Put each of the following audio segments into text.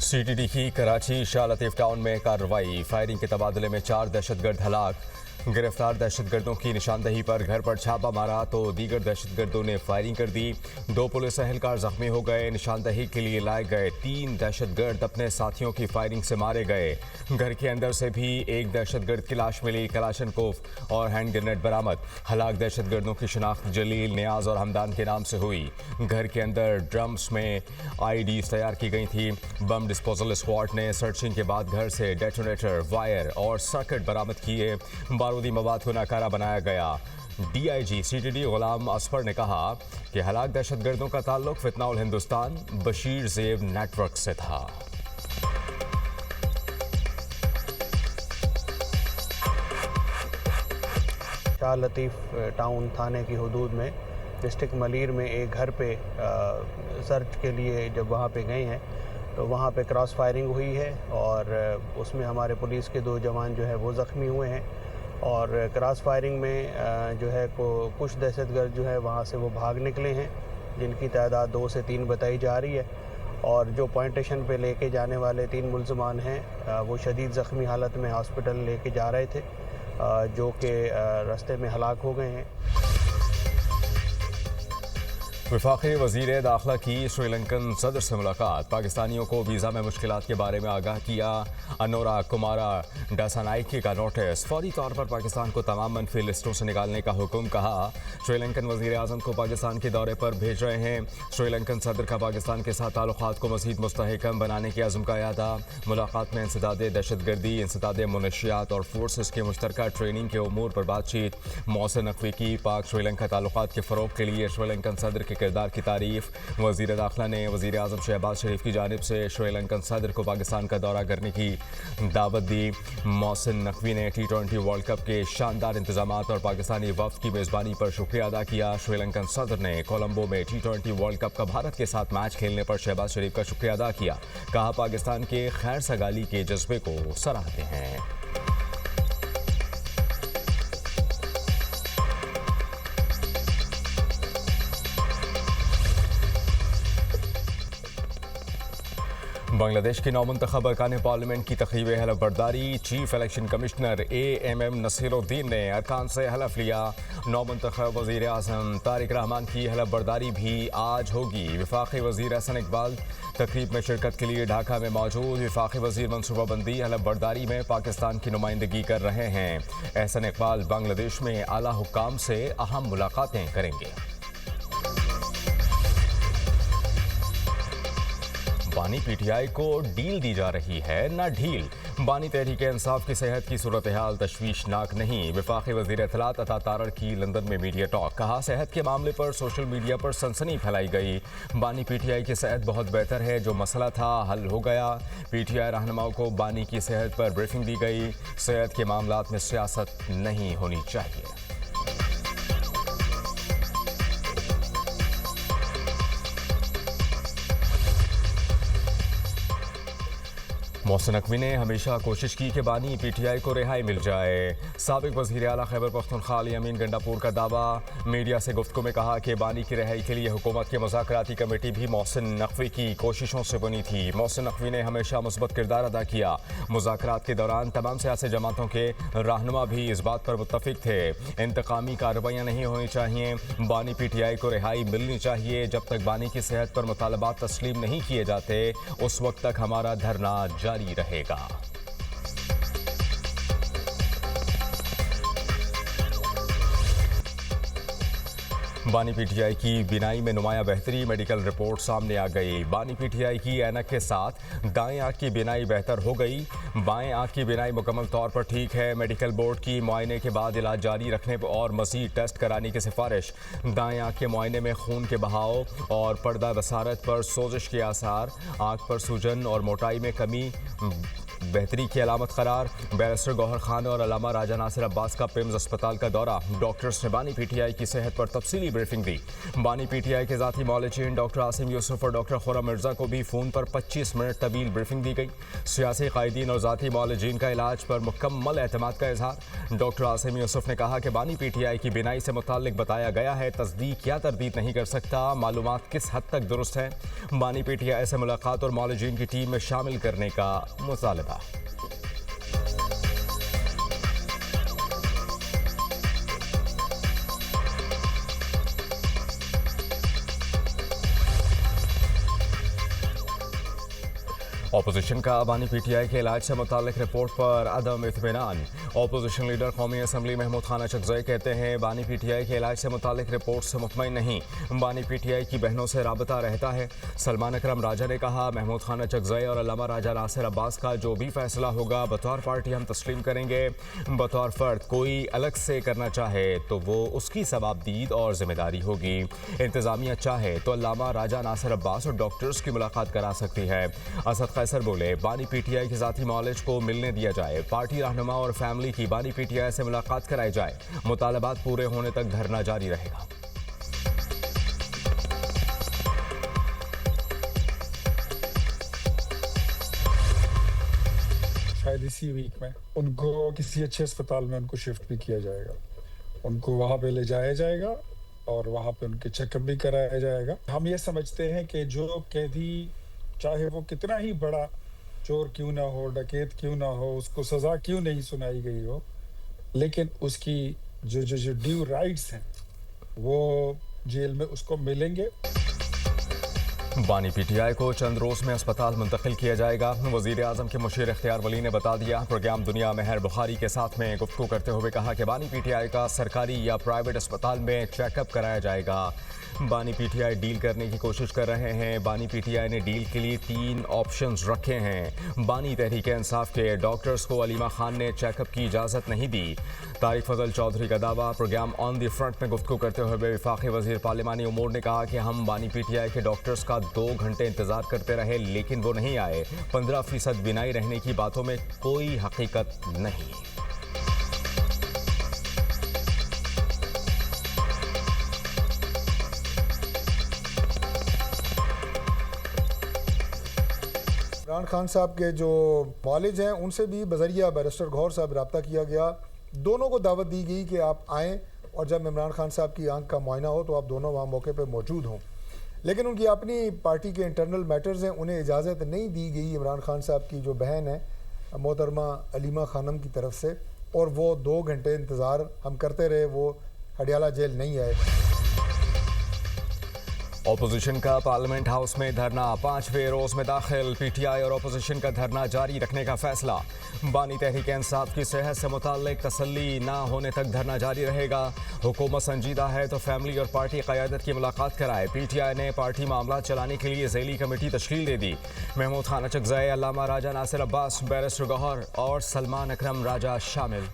CTD की Karachi Shah Latif town में कार्रवाई। फायरिंग के तबादले में 4 दहशतगर्द हलाक। गिरफ्तार दहशतगर्दों की निशानदही पर घर पर छापा मारा तो दीगर दहशतगर्दों ने फायरिंग कर दी। 2 पुलिस एहलकार जख्मी हो गए। निशानदही के लिए लाए गए 3 दहशतगर्द अपने साथियों की फायरिंग से मारे गए। घर के अंदर से भी एक दहशतगर्द की लाश मिली। कलाशनकोफ और हैंड ग्रेनेड बरामद। हलाक दहशतगर्दों की शिनाख्त जलील, नियाज और हमदान के नाम से हुई। घर के अंदर ड्रम्स में आईडीज तैयार की गई थी। बम डिस्पोजल स्क्वाड ने सर्चिंग के बाद घर से डेटोनेटर, वायर और सर्किट बरामद किए। बारूदी मवाद को नाकारा बनाया गया। डीआईजी सीटीडी गुलाम असफर ने कहा कि हलाक दहशतगर्दों का ताल्लुक फितनाउल हिंदुस्तान बशीर जेब नेटवर्क से था। शाह लतीफ टाउन थाने की हदूद में डिस्ट्रिक्ट मलीर में एक घर पे सर्च के लिए जब वहाँ पे गए हैं तो वहाँ पे क्रॉस फायरिंग हुई है और उसमें हमारे पुलिस के 2 जवान जो है वो ज़ख्मी हुए हैं। और क्रॉस फायरिंग में जो है कुछ दहशतगर्द जो है वहाँ से वो भाग निकले हैं, जिनकी तादाद 2 से 3 बताई जा रही है। और जो पॉइंट स्टेशन पे लेके जाने वाले 3 मुल्ज़मान हैं वो शदीद ज़ख्मी हालत में हॉस्पिटल लेके जा रहे थे, जो कि रास्ते में हलाक हो गए हैं। वफाकी वज़ीर दाखिला की श्रीलंकन सदर से मुलाकात। पाकिस्तानियों को वीज़ा में मुश्किलात के बारे में आगाह किया। अनोरा कुमारा डासानाइकी का नोटिस। फौरी तौर पर पाकिस्तान को तमाम मनफी लिस्टों से निकालने का हुक्म। कहा श्रीलंकन वज़ीर आज़म को पाकिस्तान के दौरे पर भेज रहे हैं। श्रीलंकन सदर का पाकिस्तान के साथ ताल्लुकात को मज़ीद मुस्तहकम बनाने के अज़्म का यादा। मुलाकात में इंसदाद दहशतगर्दी, इंसदाद मुनशियात और फोर्सेस के मुश्तरका ट्रेनिंग के उमूर पर बातचीत। मोहसिन नकवी की पाक श्रीलंका ताल्लुकात के फ़रोग़ के लिए श्रीलंकन सदर के किरदार की तारीफ। वज़ीर दाखिला ने वज़ीर आज़म शहबाज शरीफ की जानिब से श्रीलंकन सदर को पाकिस्तान का दौरा करने की दावत दी। मोहसिन नकवी ने T20 वर्ल्ड कप के शानदार इंतजामात और पाकिस्तानी वफ़द की मेज़बानी पर शुक्रिया अदा किया। श्रीलंकन सदर ने कोलंबो में T20 वर्ल्ड कप का भारत के साथ मैच खेलने पर शहबाज शरीफ का शुक्रिया अदा किया। कहा पाकिस्तान के खैर सगाली के जज्बे को सराहते हैं। बांग्लादेश के नौमुंतखब अरकान पार्लियामेंट की तक़रीब हलफ बर्दारी। Chief election commissioner AMM Nasiruddin ने अरकान से हलफ लिया। नौमुंतखब वज़ीर आज़म तारिक रहमान की हलफ बर्दारी भी आज होगी। वफाकी वज़ीर एहसन इकबाल तक़रीब में शिरकत के लिए ढाका में मौजूद। वफाकी वज़ीर मनसूबाबंदी हलफ बर्दारी में पाकिस्तान की नुमाइंदगी कर रहे हैं। एहसन इकबाल बांग्लादेश में आला हुक्काम से अहम मुलाकातें करेंगे। बानी PTI को डील दी जा रही है न ढील। बानी तहरीक इंसाफ की सेहत की सूरत हाल तशवीशनाक नहीं। वफाकी वज़ीर इत्तलात अता तारड़ की लंदन में मीडिया टॉक। कहा सेहत के मामले पर सोशल मीडिया पर सनसनी फैलाई गई। बानी PTI की सेहत बहुत बेहतर है, जो मसला था हल हो गया। PTI रहनुमाओं को बानी की सेहत पर ब्रीफिंग दी गई। सेहत के मामलात में सियासत नहीं होनी चाहिए। मोहसिन नकवी ने हमेशा कोशिश की कि बानी PTI को रिहाई मिल जाए। साबिक वज़ीर आला खैबर पख्तूनख्वा अली अमीन गंडापुर का दावा। मीडिया से गुफ्तगू में कहा कि बानी की रिहाई के लिए हुकूमत की मुज़ाकराती कमेटी भी मोहसिन नकवी की कोशिशों से बनी थी। मोहसिन नकवी ने हमेशा मुस्बत किरदार अदा किया। मुज़ाकरात के दौरान तमाम सियासी जमातों के रहनुमा भी इस बात पर मुत्तफिक थे इंतकामी कार्रवाइयाँ नहीं होनी चाहिए। बानी PTI को रिहाई मिलनी चाहिए। जब तक बानी की सेहत पर मुतालबात तस्लीम नहीं किए जाते उस वक्त तक हमारा धरना जारी रहेगा। बानी PTI की बिनाई में नुमाया बेहतरी। मेडिकल रिपोर्ट सामने आ गई। बानी PTI की ऐनक के साथ दाएं आंख की बिनाई बेहतर हो गई। बाएं आंख की बिनाई मुकम्मल तौर पर ठीक है। मेडिकल बोर्ड की मुआयने के बाद इलाज जारी रखने और मज़ीद टेस्ट कराने की सिफारिश। दाएं आंख के मुआयने में खून के बहाव और पर्दा बसारत पर सोजिश के आसार, आंख पर सूजन और मोटाई में कमी बेहतरी की अलामत करार। बैरिस्टर गौहर खान और अल्लामा राजा नासिर अब्बास का पिम्स अस्पताल का दौरा। डॉक्टर्स ने बानी पीटीआई की सेहत पर तफसीली ब्रीफिंग दी। बानी पीटीआई के ज़ाती मौलिकीन डॉक्टर आसिम यूसुफ और डॉक्टर खुर्रम मिर्जा को भी फ़ोन पर 25 मिनट तवील ब्रीफिंग दी गई। सियासी कायदीन और ज़ाती मौलिकीन का इलाज पर मुकम्मल एतमाद का इजहार। डॉक्टर आसिम यूसुफ ने कहा कि बानी पीटीआई की बिनाई से मुताल्लिक बताया गया है, तस्दीक या तरदीद नहीं कर सकता, मालूमात किस हद तक दुरुस्त है। बानी पीटीआई से मुलाकात और मौलिकीन की टीम में शामिल करने का मुतालबा। ऑपोजिशन का बानी पीटीआई के इलाज से मुताल्लिक रिपोर्ट पर अदम इत्मीनान। ऑपोजिशन लीडर कौमी असम्बली महमूद खान अचकज़ई कहते हैं, बानी पीटीआई के इलाज से मुताल्लिक रिपोर्ट से मुतमईन नहीं, बानी पीटीआई की बहनों से राबता रहता है। सलमान अकरम राजा ने कहा, महमूद खान अचकज़ई और अल्लामा राजा नासिर अब्बास का जो भी फैसला होगा बतौर पार्टी हम तस्लीम करेंगे। बतौर फ़र्द कोई अलग से करना चाहे तो वो उसकी सवाबदीद और जिम्मेदारी होगी। इंतज़ामिया चाहे तो अल्लामा राजा नासिर अब्बास और डॉक्टर्स की मुलाकात करा सकती है। असद कैसर बोले, बानी पीटीआई के ज़ाती मौलिज को मिलने दिया जाए, पार्टी रहनुमा और फैमिली की बानी पीटीआई से मुलाकात कराई जाए। मुतालबात पूरे होने तक धरना जारी रहेगा। शायद इसी वीक में उनको किसी अच्छे अस्पताल में उनको शिफ्ट भी किया जाएगा, उनको वहाँ पे ले जाया जाएगा और वहाँ पे उनके चेकअप भी कराया जाएगा। हम ये समझते हैं कि जो कैदी चाहे वो कितना ही बड़ा चोर क्यों ना हो, डकैत क्यों ना हो, उसको सज़ा क्यों नहीं सुनाई गई हो, लेकिन उसकी जो ड्यू राइट्स हैं वो जेल में उसको मिलेंगे। बानी पीटीआई को चंद रोज़ में अस्पताल मुंतकिल किया जाएगा। वज़ीर आज़म के मुशीर इख्तियार वली ने बता दिया। प्रोग्राम दुनिया मेहर बुखारी के साथ में गुफ्तगू करते हुए कहा कि बानी पीटीआई का सरकारी या प्राइवेट अस्पताल में चेकअप कराया जाएगा। बानी पीटीआई डील करने की कोशिश कर रहे हैं। बानी पीटीआई ने डील के लिए 3 ऑप्शंस रखे हैं। बानी तहरीक इंसाफ के डॉक्टर्स को अलीमा खान ने चेकअप की इजाज़त नहीं दी। तारिक फजल चौधरी का दावा। प्रोग्राम ऑन द फ्रंट में गुफ्तगू करते हुए वफाकी वज़ीर पार्लिमानी उमूर ने कहा कि हम बानी पीटीआई के डॉक्टर्स का 2 घंटे इंतज़ार करते रहे लेकिन वो नहीं आए। 15% बिनाई रहने की बातों में कोई हकीकत नहीं। इमरान खान साहब के जो मौलिज हैं उनसे भी बजरिया बैरिस्टर गौहर साहब रब्ता किया गया। दोनों को दावत दी गई कि आप आएँ और जब इमरान खान साहब की आंख का मुआयना हो तो आप दोनों वहाँ मौके पर मौजूद हों, लेकिन उनकी अपनी पार्टी के इंटरनल मैटर्स हैं, उन्हें इजाज़त नहीं दी गई इमरान खान साहब की जो बहन है मोहतरमा अलीमा खानम की तरफ से, और वो 2 घंटे इंतज़ार हम करते रहे, वो हडियाला जेल नहीं आए। ऑपोजिशन का पार्लियामेंट हाउस में धरना 5वें रोज में दाखिल। पीटीआई और ऑपोजिशन का धरना जारी रखने का फैसला। बानी तहरीक इंसाफ की सेहत से मुताल्लिक तसल्ली ना होने तक धरना जारी रहेगा। हुकूमत संजीदा है तो फैमिली और पार्टी क़यादत की मुलाकात कराए। पीटीआई ने पार्टी मामला चलाने के लिए ज़ैली कमेटी तश्कील दे दी। महमूद खान अचकज़ई, अल्लामा राजा नासिर अब्बास, बैरिस्टर गौहर और सलमान अकरम राजा शामिल।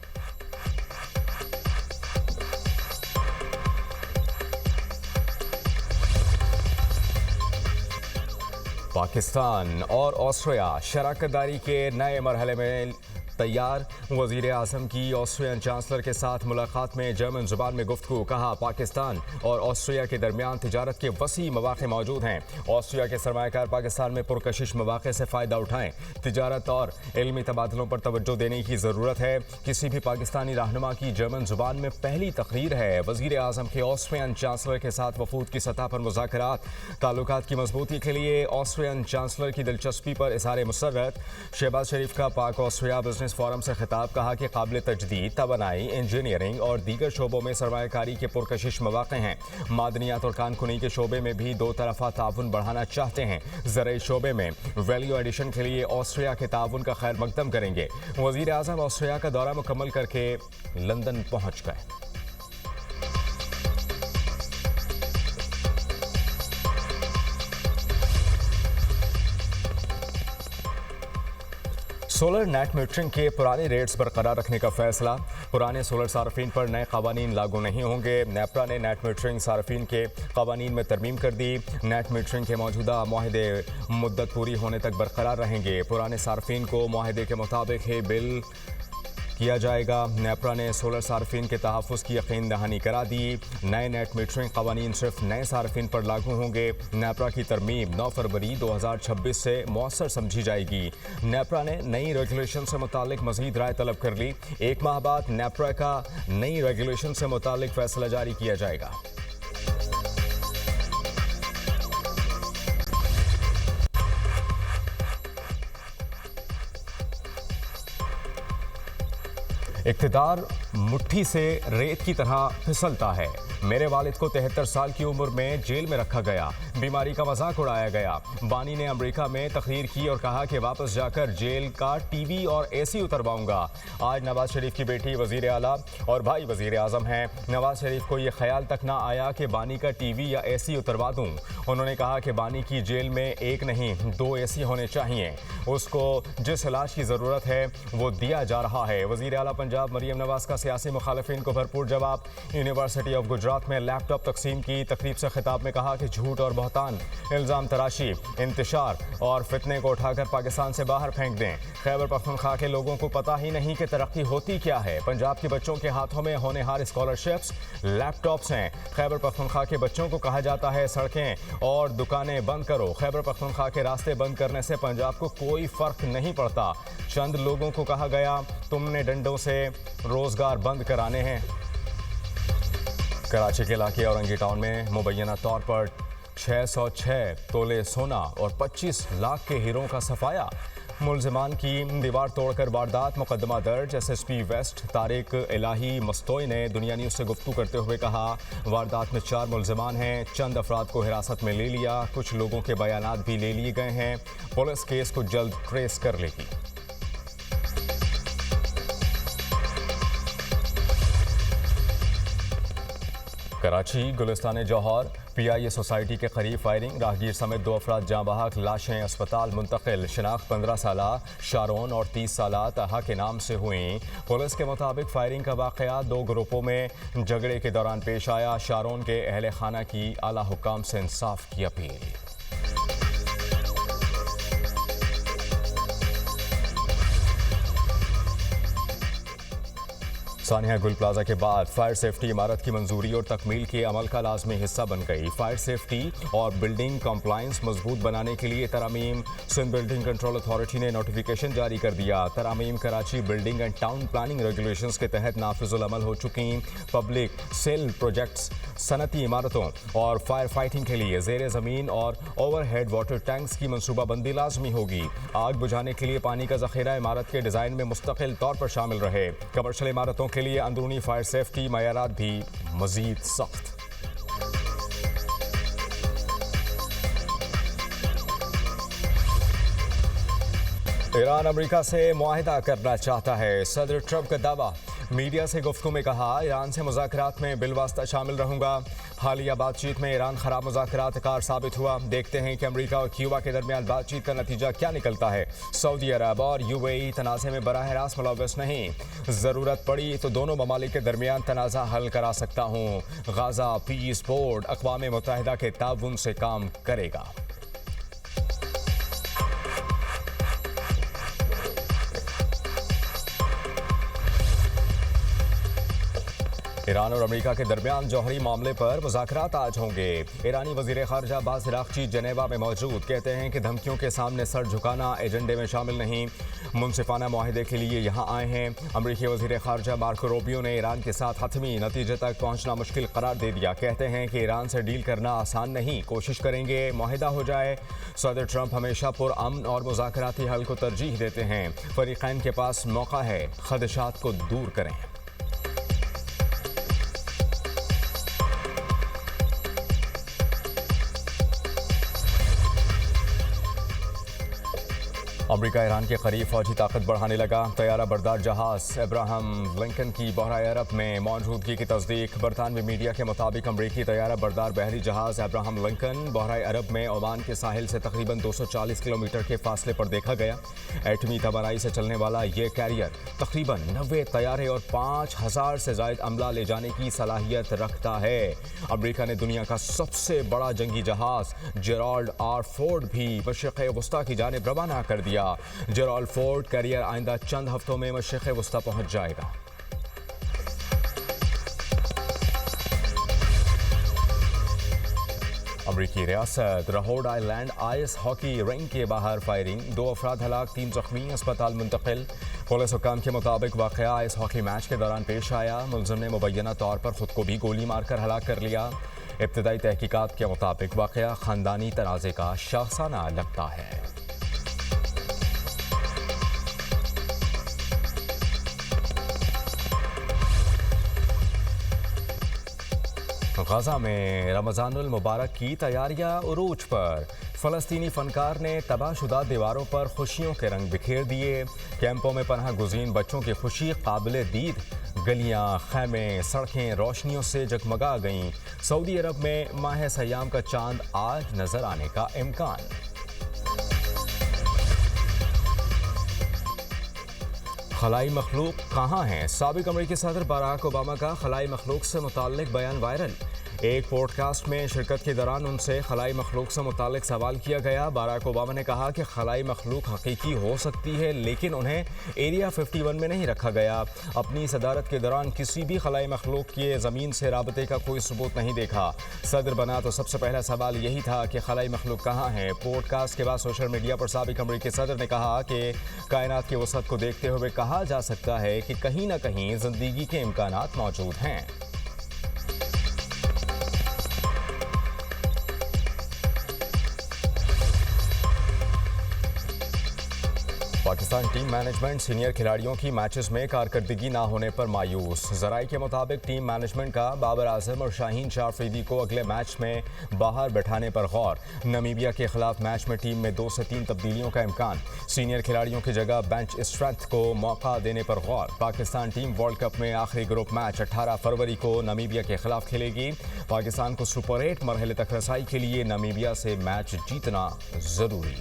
पाकिस्तान और ऑस्ट्रिया शराकतदारी के नए मरहले में तैयार। वज़ीर आज़म की ऑस्ट्रियन चांसलर के साथ मुलाकात में जर्मन ज़ुबान में गुफ्तगू। कहा, पाकिस्तान और ऑस्ट्रिया के दरमियान तिजारत के वसी मौक़े मौजूद हैं। ऑस्ट्रिया के सरमायाकार पाकिस्तान में पुरकशिश मौक़े से फ़ायदा उठाएँ। तिजारत और इल्मी तबादलों पर तवज्जो देने की ज़रूरत है। किसी भी पाकिस्तानी रहनुमा की जर्मन ज़ुबान में पहली तकरीर है। वज़ीर आज़म के ऑस्ट्रियन चांसलर के साथ वफूद की सतह पर मुज़ाकरात। ताल्लुकात की मजबूती के लिए ऑस्ट्रियन चांसलर की दिलचस्पी पर इज़हार मुसर्रत। शहबाज शरीफ का पाक ऑस्ट्रिया बिजनेस फोरम से खिताब। कहा कि काबिल तजदीद तवानाई, इंजीनियरिंग और दीगर शोबों में सरमायाकारी के पुरकशिश मौक़े हैं। मादनियात और कानकुनी के शोबे में भी दो तरफ़ा ताउन बढ़ाना चाहते हैं। ज़राई शोबे में वैल्यू एडिशन के लिए ऑस्ट्रिया के ताउन का खैर मकदम करेंगे। वज़ीर आज़म ऑस्ट्रिया का दौरा मुकम्मल करके लंदन पहुँच गए। सोलर नेट मीटरिंग के पुराने रेट्स बरकरार रखने का फैसला। पुराने सोलर सार्फिन पर नए कवानीन लागू नहीं होंगे। नेपरा ने नेट मीटरिंग सार्फिन के कवानीन में तरमीम कर दी। नेट मीटरिंग के मौजूदा माहदे मुद्दत पूरी होने तक बरकरार रहेंगे। पुराने सार्फिन को माहदे के मुताबिक ही बिल किया जाएगा। नेपरा ने सोलर सार्फिन के तहफ़्फ़ुज़ की यकीन दहानी करा दी। नए नेट मीटरिंग कवानीन सिर्फ नए सार्फिन पर लागू होंगे। नेपरा की तरमीम 9 फरवरी 2026 से मौसर समझी जाएगी। नेपरा ने नई रेगुलेशन से मुतालिक मज़ीद राय तलब कर ली। एक माह बाद नेपरा का नई रेगुलेशन से मुतालिक फैसला जारी किया जाएगा। इक़्तिदार मुट्ठी से रेत की तरह फिसलता है। मेरे वालिद को 73 साल की उम्र में जेल में रखा गया। बीमारी का मजाक उड़ाया गया। बानी ने अमेरिका में तकरीर की और कहा कि वापस जाकर जेल का टीवी और एसी उतरवाऊंगा। आज नवाज शरीफ की बेटी वजीर आला और भाई वजीर आजम हैं। नवाज शरीफ को यह ख्याल तक ना आया कि बानी का टीवी या एसी उतरवा दूं। उन्होंने कहा कि बानी की जेल में एक नहीं 2 एसी होने चाहिए। उसको जिस इलाज की ज़रूरत है वो दिया जा रहा है। वजीर आला पंजाब मरियम नवाज का सियासी मुखालिफिन को भरपूर जवाब। यूनिवर्सिटी ऑफ गुजरात में लैपटॉप तकसीम की तकरीब से खिताब में कहा कि झूठ और बहतान, इल्ज़ाम तराशी, इंतशार और फितने को उठाकर पाकिस्तान से बाहर फेंक दें। खैबर पख्तूनख्वा के लोगों को पता ही नहीं कि तरक्की होती क्या है। पंजाब के बच्चों के हाथों में होनहार स्कॉलरशिप्स, लैपटॉप्स हैं। खैबर पख्तूनख्वा के बच्चों को कहा जाता है सड़कें और दुकानें बंद करो। खैबर पख्तूनख्वा के रास्ते बंद करने से पंजाब को कोई फ़र्क नहीं पड़ता। चंद लोगों को कहा गया तुमने डंडों से रोज़गार बंद कराने हैं। कराची के इलाके औरंगी टाउन में मुबैना तौर पर 606 तोले सोना और 25 लाख के हीरों का सफाया। मुलजिमान की दीवार तोड़कर वारदात, मुकदमा दर्ज। SSP वेस्ट तारिक इलाही मस्तोई ने दुनिया न्यूज़ से गुफ्तगू करते हुए कहा वारदात में 4 मुलजिमान हैं। चंद अफराद को हिरासत में ले लिया। कुछ लोगों के बयानात भी ले लिए गए हैं। पुलिस केस को जल्द ट्रेस कर लेगी। कराची गुलिस्तान जौहर PIA सोसाइटी के करीब फायरिंग, राहगीर समेत 2 अफराद जाँ बहक, लाशें अस्पताल मुंतकिल। शिनाख्त 15 साला शारोन और 30 साला तहा के नाम से हुई। पुलिस के मुताबिक फायरिंग का वाक़या 2 ग्रुपों में झगड़े के दौरान पेश आया। शारोन के अहले खाना की आला हुक्काम से इंसाफ की अपील। सानिया गुल प्लाजा के बाद फायर सेफ्टी इमारत की मंजूरी और तकमील के अमल का लाजमी हिस्सा बन गई। फायर सेफ्टी और बिल्डिंग कंप्लायंस मजबूत बनाने के लिए तरामीम सिंध बिल्डिंग कंट्रोल अथॉरिटी ने नोटिफिकेशन जारी कर दिया। तरामीम Karachi building and town planning regulations के तहत नाफिजुल अमल हो चुकी। पब्लिक सेल प्रोजेक्ट्स, सनती इमारतों और फायर फाइटिंग के लिए ज़ेर ज़मीन और ओवरहेड वाटर टैंक्स की मनसूबाबंदी लाजमी होगी। आग बुझाने के लिए पानी का ज़ख़ीरा इमारत के डिज़ाइन में मुस्तकिल तौर पर शामिल रहे। कमर्शल इमारतों के लिए अंदरूनी फायर सेफ्टी मयारात भी मज़ीद सख्त। ईरान अमेरिका से मुआहिदा करना चाहता है, सदर ट्रंप का दावा। मीडिया से गुफ्तगू में कहा ईरान से मुज़ाकरात में बिलवास्ता शामिल रहूंगा। हालिया बातचीत में ईरान खराब मुज़ाकरात कार साबित हुआ। देखते हैं कि अमेरिका और क्यूबा के दरमियान बातचीत का नतीजा क्या निकलता है। सऊदी अरब और UAE तनाज़े में बराह रास्त मुलव्वस नहीं। ज़रूरत पड़ी तो दोनों ममालिक के दरमियान तनाज़ा हल करा सकता हूँ। गाज़ा पीस बोर्ड अक़वाम मुत्तहिदा के ताउन से काम करेगा। ईरान और अमेरिका के दरमियान जौहरी मामले पर मुज़ाकरात आज होंगे। ईरानी वज़ीर ख़ारजा अब्बास इराक़ची जनेवा में मौजूद, कहते हैं कि धमकियों के सामने सर झुकाना एजेंडे में शामिल नहीं। मुनसिफाना मुआहिदे के लिए यहाँ आए हैं। अमरीकी वज़ीर ख़ारजा मार्को रूबियो ने ईरान के साथ हतमी नतीजे तक पहुँचना मुश्किल करार दे दिया। कहते हैं कि ईरान से डील करना आसान नहीं, कोशिश करेंगे मुआहिदा हो जाए। सदर ट्रंप हमेशा पुरअमन और मुज़ाकराती हल को तरजीह देते हैं। फ़रीक़ैन के पास मौका है, ख़दशात को दूर करें। अमेरिका ईरान के करीब फौजी ताकत बढ़ाने लगा। तैयारा बरदार जहाज अब्राहम लिंकन की बहराए अरब में मौजूदगी की तस्दीक। बरतानवी मीडिया के मुताबिक अमरीकी तैयारा बरदार बहरी जहाज अब्राहम लिंकन बहराए अरब में ओमान के साहिल से तकरीबन 240 किलोमीटर के फासले पर देखा गया। एटमी तवानाई से चलने वाला ये कैरियर तकरीबन 90 तैयारे और 5000 से जायद अमला ले जाने की सलाहियत रखता है। अमरीका ने दुनिया का सबसे बड़ा जंगी जहाज जेराल्ड आर फोर्ड भी मशरिक़ वस्ता की जानिब रवाना कर दिया। जेराल्ड फोर्ड कैरियर आइंदा चंद हफ्तों में मशरिक़ वस्ता पहुंच जाएगा। अमरीकी रियासत Rhode Island ice hockey ring के बाहर फायरिंग, 2 अफराद हलाक, 3 जख्मी, अस्पताल मुंतकिल। पुलिस हुक्काम के मुताबिक वाक़या आइस हॉकी मैच के दौरान पेश आया। मुलज़िम ने मुबैना तौर पर खुद को भी गोली मारकर हलाक कर लिया। इब्तदाई तहकीकात के मुताबिक वाक़या ख़ानदानी तनाज़े का शाखसाना लगता है। गजा में रमज़ानुल मुबारक की तैयारियां उरूज पर। फ़लस्तीनी फ़नकार ने तबाहशुदा दीवारों पर खुशियों के रंग बिखेर दिए। कैंपों में पनाह गुज़ीन बच्चों की खुशी काबिल दीद। गलियां, खैमे, सड़कें रोशनियों से जगमगा गईं। सऊदी अरब में माह सयाम का चांद आज नज़र आने का इम्कान। खलाई मखलूक कहाँ हैं? साबिक अमेरिकी सदर बराक ओबामा का खलाई मखलूक से मुताल्लिक बयान वायरल। एक पॉडकास्ट में शिरकत के दौरान उनसे खलाई मखलूक से मुताल्लिक सवाल किया गया। बराक ओबामा ने कहा कि खलाई मखलूक हकीकी हो सकती है, लेकिन उन्हें एरिया 51 में नहीं रखा गया। अपनी सदारत के दौरान किसी भी खलाई मखलूक के ज़मीन से राबते का कोई सबूत नहीं देखा। सदर बना तो सबसे पहला सवाल यही था कि खलाई मखलूक कहाँ है। पॉडकास्ट के बाद सोशल मीडिया पर साबिक अमेरिकी सदर ने कहा कि कायनात की वसअत को देखते हुए कहा जा सकता है कि कहीं ना कहीं ज़िंदगी के इम्कानात मौजूद हैं। पाकिस्तान टीम मैनेजमेंट सीनियर खिलाड़ियों की मैचेस में कारकर्दगी ना होने पर मायूस। ज़राए के मुताबिक टीम मैनेजमेंट का बाबर आजम और शाहीन शाह अफरीदी को अगले मैच में बाहर बैठाने पर गौर। नमीबिया के खिलाफ मैच में टीम में 2 से 3 तब्दीलियों का इम्कान। सीनियर खिलाड़ियों की जगह बेंच स्ट्रेंथ को मौका देने पर गौर। पाकिस्तान टीम वर्ल्ड कप में आखिरी ग्रुप मैच 18 फरवरी को नमीबिया के खिलाफ खेलेगी। पाकिस्तान को सुपर 8 मरहले तक रसाई के लिए नमीबिया से मैच जीतना जरूरी।